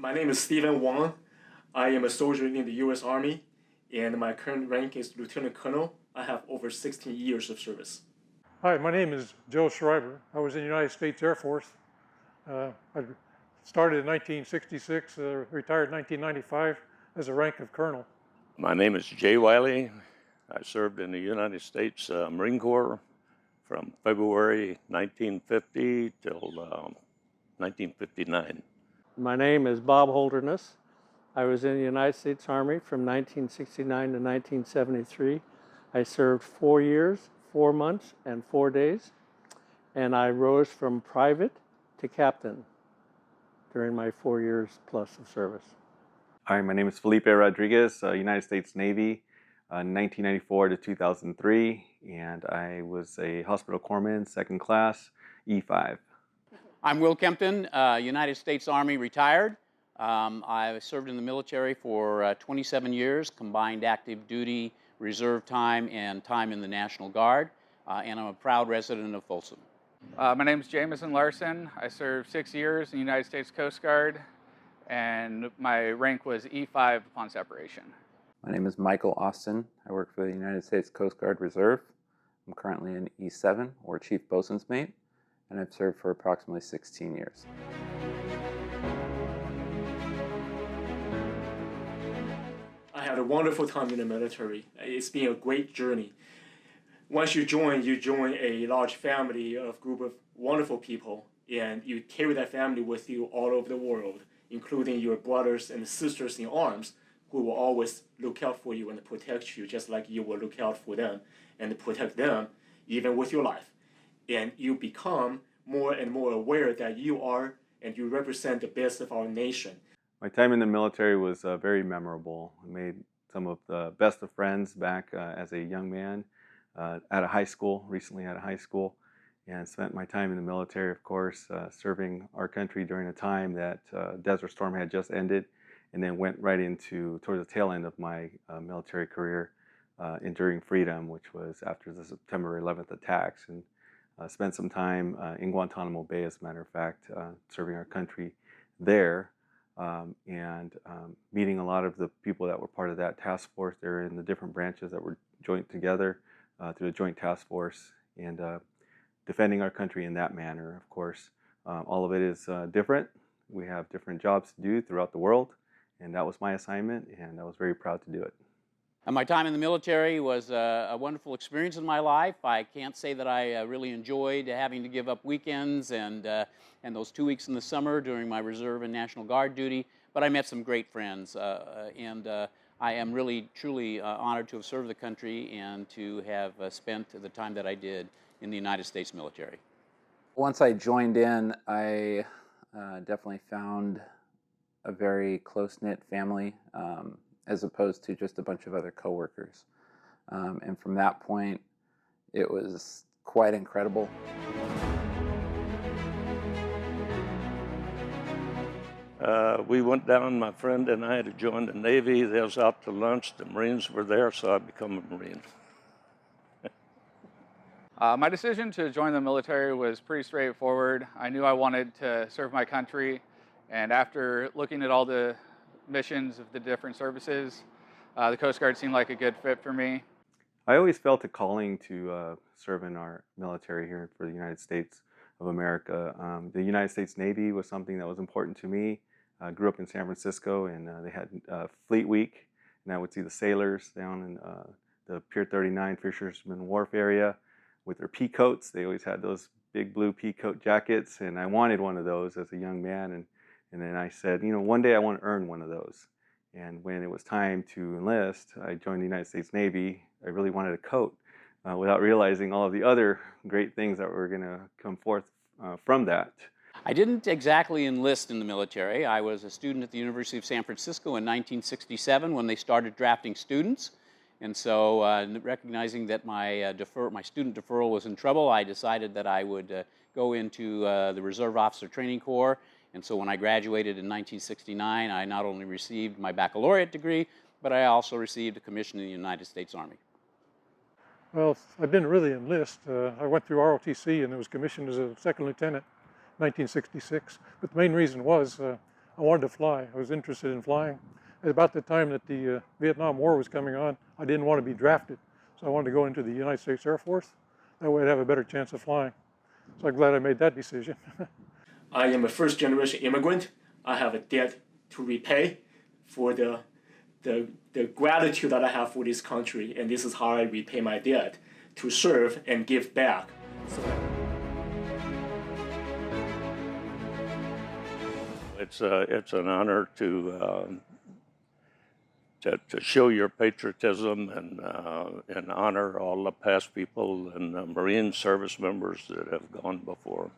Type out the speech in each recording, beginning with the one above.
My name is Stephen Wang. I am a soldier in the U.S. Army, and my current rank is Lieutenant Colonel. I have over 16 years of service. Hi, my name is Joe Schreiber. I was in the United States Air Force. I started in 1966, retired in 1995 as a rank of colonel. My name is Jay Wiley. I served in the United States Marine Corps from February 1950 till 1959. My name is Bob Holderness. I was in the United States Army from 1969 to 1973. I served 4 years, 4 months, and 4 days, and I rose from private to captain during my 4 years plus of service. Hi, my name is Felipe Rodriguez, United States Navy, 1994 to 2003, and I was a hospital corpsman, second class, E5. I'm Will Kempton, United States Army retired. I served in the military for 27 years, combined active duty, reserve time, and time in the National Guard, and I'm a proud resident of Folsom. My name is Jamison Larson. I served 6 years in the United States Coast Guard, and my rank was E5 upon separation. My name is Michael Austin. I work for the United States Coast Guard Reserve. I'm currently an E7, or Chief Bosun's Mate, and I've served for approximately 16 years. I had a wonderful time in the military. It's been a great journey. Once you join a large family of group of wonderful people, and you carry that family with you all over the world, including your brothers and sisters in arms, who will always look out for you and protect you, just like you will look out for them and protect them, even with your life. And you become more and more aware that you are and you represent the best of our nation. My time in the military was very memorable. I made some of the best of friends back as a young man at a high school, recently at a high school, and spent my time in the military, of course, serving our country during a time that Desert Storm had just ended, and then went right into towards the tail end of my military career, Enduring Freedom, which was after the September 11th attacks, and spent some time in Guantanamo Bay, as a matter of fact, serving our country there, and meeting a lot of the people that were part of that task force. They were in the different branches that were joined together through the Joint Task Force, and defending our country in that manner, of course. All of it is different. We have different jobs to do throughout the world, and that was my assignment, and I was very proud to do it. And my time in the military was a wonderful experience in my life. I can't say that I really enjoyed having to give up weekends and those 2 weeks in the summer during my reserve and National Guard duty, but I met some great friends, and I am really, truly honored to have served the country and to have spent the time that I did in the United States military. Once I joined in, I definitely found a very close-knit family, as opposed to just a bunch of other coworkers. And from that point, it was quite incredible. We went down, my friend and I, to join the Navy. They was out to lunch. The Marines were there, so I became a Marine. My decision to join the military was pretty straightforward. I knew I wanted to serve my country, and after looking at all the missions of the different services, the Coast Guard seemed like a good fit for me. I always felt a calling to serve in our military here for the United States of America. The United States Navy was something that was important to me. I grew up in San Francisco, and they had Fleet Week, and I would see the sailors down in the Pier 39 Fisherman Wharf area with their pea coats. They always had those big blue pea coat jackets, and I wanted one of those as a young man. And then I said, one day I want to earn one of those. And when it was time to enlist, I joined the United States Navy. I really wanted a coat without realizing all of the other great things that were going to come forth from that. I didn't exactly enlist in the military. I was a student at the University of San Francisco in 1967 when they started drafting students. And so recognizing that my student deferral was in trouble, I decided that I would go into the Reserve Officer Training Corps. And so when I graduated in 1969, I not only received my baccalaureate degree, but I also received a commission in the United States Army. Well, I didn't really enlist. I went through ROTC and was commissioned as a second lieutenant in 1966. But the main reason was I wanted to fly. I was interested in flying. At about the time that the Vietnam War was coming on, I didn't want to be drafted. So I wanted to go into the United States Air Force. That way I'd have a better chance of flying. So I'm glad I made that decision. I am a first-generation immigrant. I have a debt to repay for the gratitude that I have for this country, and this is how I repay my debt, to serve and give back. So, it's an honor to show your patriotism and honor all the past people and the Marine service members that have gone before.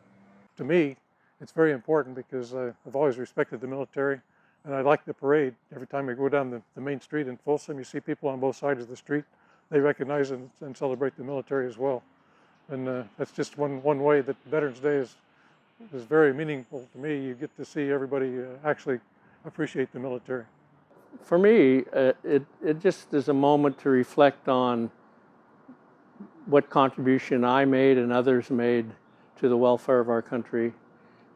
To me, it's very important because I've always respected the military, and I like the parade. Every time you go down the main street in Folsom, you see people on both sides of the street. They recognize and celebrate the military as well. And that's just one way that Veterans Day is very meaningful to me. You get to see everybody actually appreciate the military. For me, it just is a moment to reflect on what contribution I made and others made to the welfare of our country,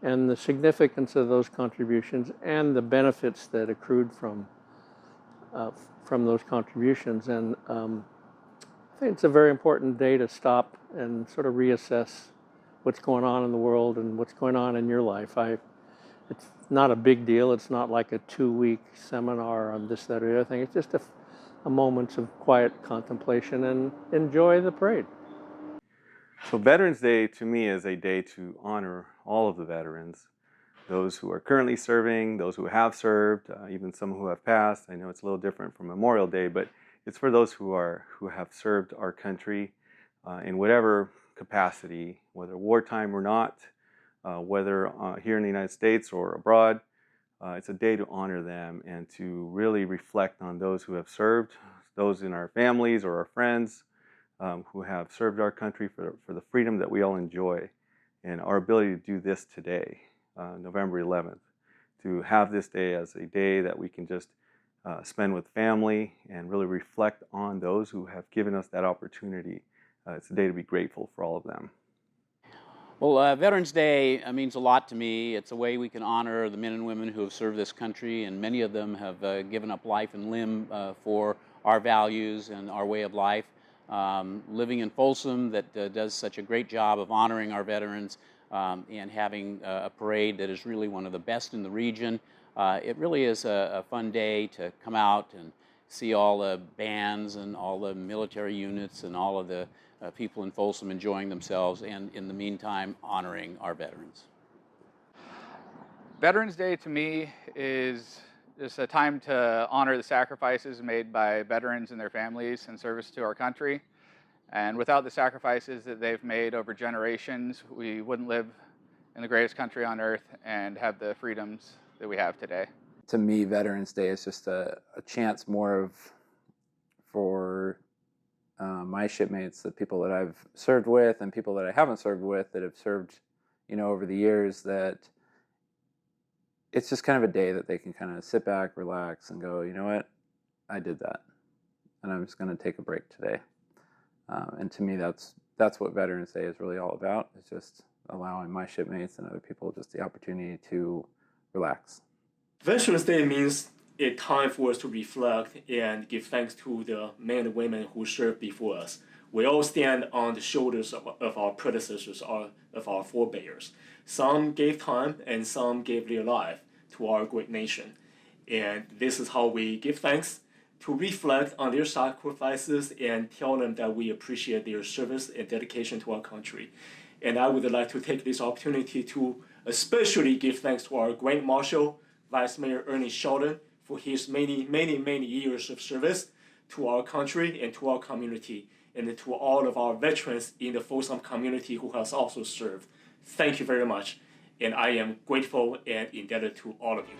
and the significance of those contributions and the benefits that accrued from those contributions. And I think it's a very important day to stop and sort of reassess what's going on in the world and what's going on in your life. It's not a big deal. It's not like a 2-week seminar on this, that, or the other thing. It's just a moment of quiet contemplation and enjoy the parade. So Veterans Day to me is a day to honor all of the veterans, those who are currently serving, those who have served, even some who have passed. I know it's a little different from Memorial Day, but it's for those who have served our country in whatever capacity, whether wartime or not, whether here in the United States or abroad. It's a day to honor them and to really reflect on those who have served, those in our families or our friends who have served our country for the freedom that we all enjoy, and our ability to do this today, November 11th, to have this day as a day that we can just spend with family and really reflect on those who have given us that opportunity. It's a day to be grateful for all of them. Well, Veterans Day means a lot to me. It's a way we can honor the men and women who have served this country, and many of them have given up life and limb for our values and our way of life. Living in Folsom that does such a great job of honoring our veterans and having a parade that is really one of the best in the region. It really is a fun day to come out and see all the bands and all the military units and all of the people in Folsom enjoying themselves, and in the meantime honoring our veterans. Veterans Day to me is just a time to honor the sacrifices made by veterans and their families in service to our country. And without the sacrifices that they've made over generations, we wouldn't live in the greatest country on earth and have the freedoms that we have today. To me, Veterans Day is just a chance more for my shipmates, the people that I've served with and people that I haven't served with that have served, over the years, that it's just kind of a day that they can kind of sit back, relax, and go, you know what, I did that, and I'm just going to take a break today. And to me, that's what Veterans Day is really all about. It's just allowing my shipmates and other people just the opportunity to relax. Veterans Day means a time for us to reflect and give thanks to the men and women who served before us. We all stand on the shoulders of our predecessors, of our forebears. Some gave time and some gave their life to our great nation. And this is how we give thanks, to reflect on their sacrifices and tell them that we appreciate their service and dedication to our country. And I would like to take this opportunity to especially give thanks to our Grand Marshal, Vice Mayor Ernie Sheldon, for his many, many, many years of service to our country and to our community, and to all of our veterans in the Folsom community who has also served. Thank you very much, and I am grateful and indebted to all of you.